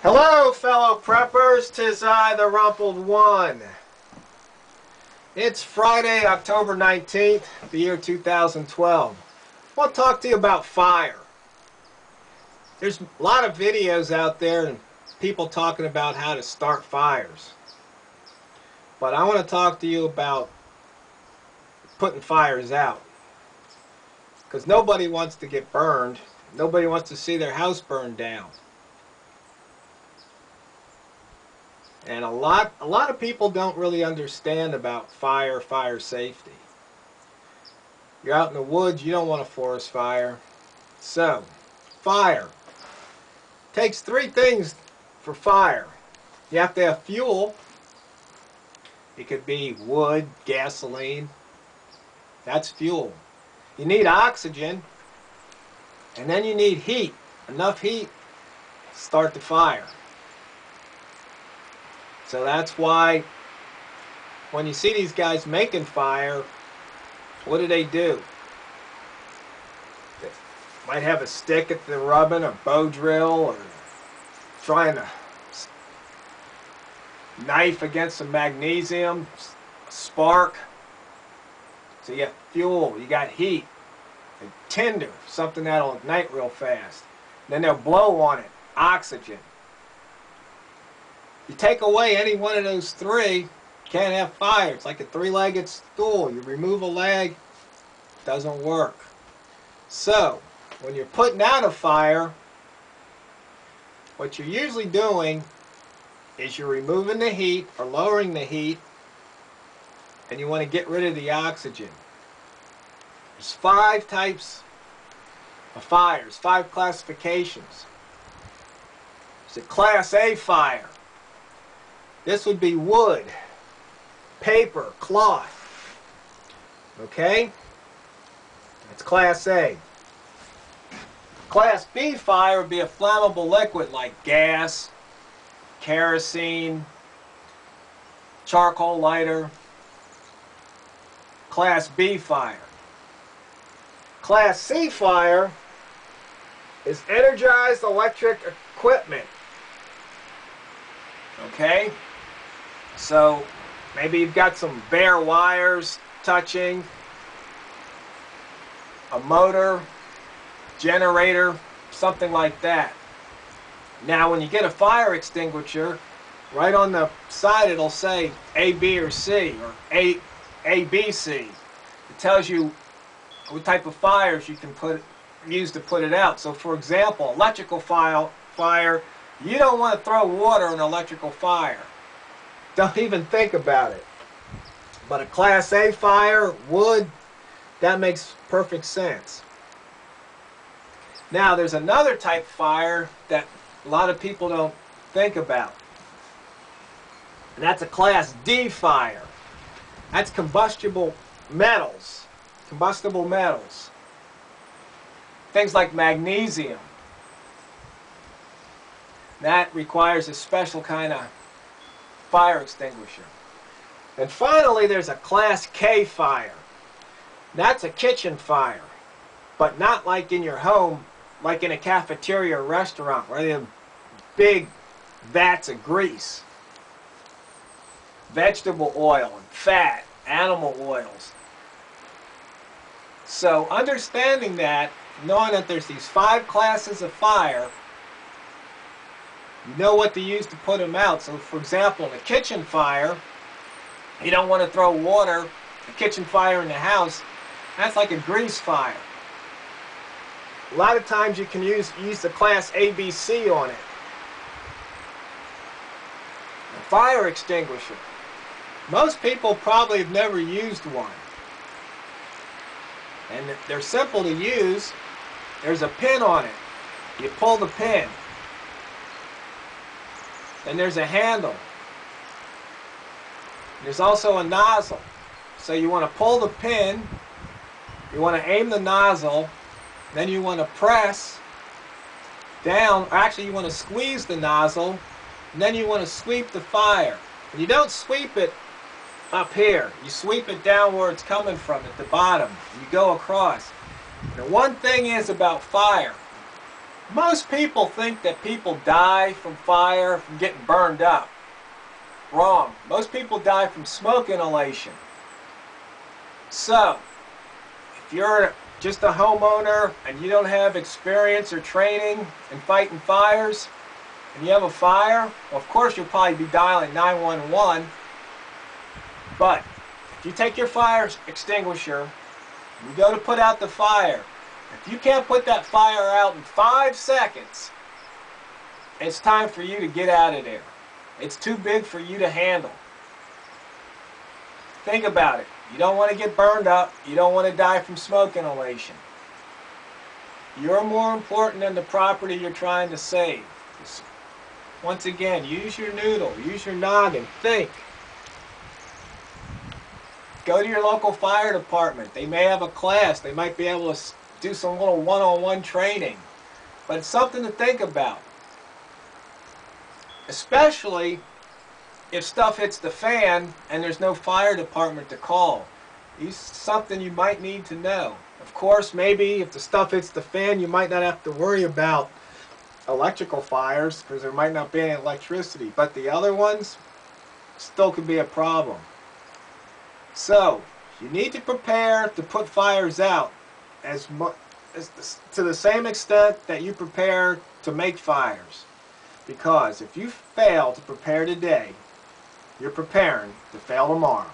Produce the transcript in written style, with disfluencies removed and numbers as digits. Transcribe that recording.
Hello, fellow preppers. 'Tis I, the Rumpled One. It's Friday, October 19th, the year 2012. I want to talk to you about fire. There's a lot of videos out there and people talking about how to start fires. But I want to talk to you about putting fires out. Because nobody wants to get burned. Nobody wants to see their house burned down. And a lot of people don't really understand about fire safety. You're out in the woods, you don't want a forest fire. So, fire. Takes three things for fire. You have to have fuel. It could be wood, gasoline. That's fuel. You need oxygen. And then you need heat. Enough heat to start the fire. So that's why when you see these guys making fire, what do? They might have a stick that they're rubbing, a bow drill, or trying to knife against some magnesium, a spark. So you got fuel, you got heat, and tinder, something that'll ignite real fast. Then they'll blow on it, oxygen. You take away any one of those three, you can't have fire. It's like a three-legged stool. You remove a leg, it doesn't work. So, when you're putting out a fire, what you're usually doing is you're removing the heat or lowering the heat, and you want to get rid of the oxygen. There's 5 types of fires, 5 classifications. There's a Class A fire. This would be wood, paper, cloth. Okay? That's Class A. Class B fire would be a flammable liquid like gas, kerosene, charcoal lighter. Class B fire. Class C fire is energized electric equipment. Okay? So maybe you've got some bare wires touching, a motor, generator, something like that. Now when you get a fire extinguisher, right on the side it'll say A, B, or C, or A, B, C. It tells you what type of fires you can use to put it out. So for example, electrical fire, you don't want to throw water in an electrical fire. Don't even think about it. But a Class A fire, wood, that makes perfect sense. Now there's another type of fire that a lot of people don't think about. And that's a Class D fire. That's combustible metals. Combustible metals. Things like magnesium. That requires a special kind of fire extinguisher. And finally, there's a Class K fire. That's a kitchen fire, but not like in your home, like in a cafeteria or restaurant where they have big vats of grease, vegetable oil and fat, animal oils. So understanding that, knowing that there's these 5 classes of fire, you know what to use to put them out. So for example, in a kitchen fire, you don't want to throw water, a kitchen fire in the house, that's like a grease fire. A lot of times you can use the Class ABC on it. A fire extinguisher. Most people probably have never used one. And they're simple to use. There's a pin on it. You pull the pin. And there's a handle. There's also a nozzle. So you want to pull the pin, you want to aim the nozzle, then you want to press down, or actually you want to squeeze the nozzle, and then you want to sweep the fire. And you don't sweep it up here. You sweep it down where it's coming from, at the bottom. You go across. The one thing is about fire, Most people think that people die from fire, from getting burned up. Wrong. Most people die from smoke inhalation. So, if you're just a homeowner and you don't have experience or training in fighting fires, and you have a fire, well, of course you'll probably be dialing 911. But if you take your fire extinguisher, you go to put out the fire, if you can't put that fire out in 5 seconds, it's time for you to get out of there. It's too big for you to handle. Think about it. You don't want to get burned up. You don't want to die from smoke inhalation. You're more important than the property you're trying to save. Once again, use your noodle, use your noggin, think. Go to your local fire department. They may have a class. They might be able to do some little one-on-one training. But it's something to think about. Especially if stuff hits the fan and there's no fire department to call. It's something you might need to know. Of course, maybe if the stuff hits the fan, you might not have to worry about electrical fires because there might not be any electricity. But the other ones still could be a problem. So, you need to prepare to put fires out to the same extent that you prepare to make fires. Because if you fail to prepare today, you're preparing to fail tomorrow.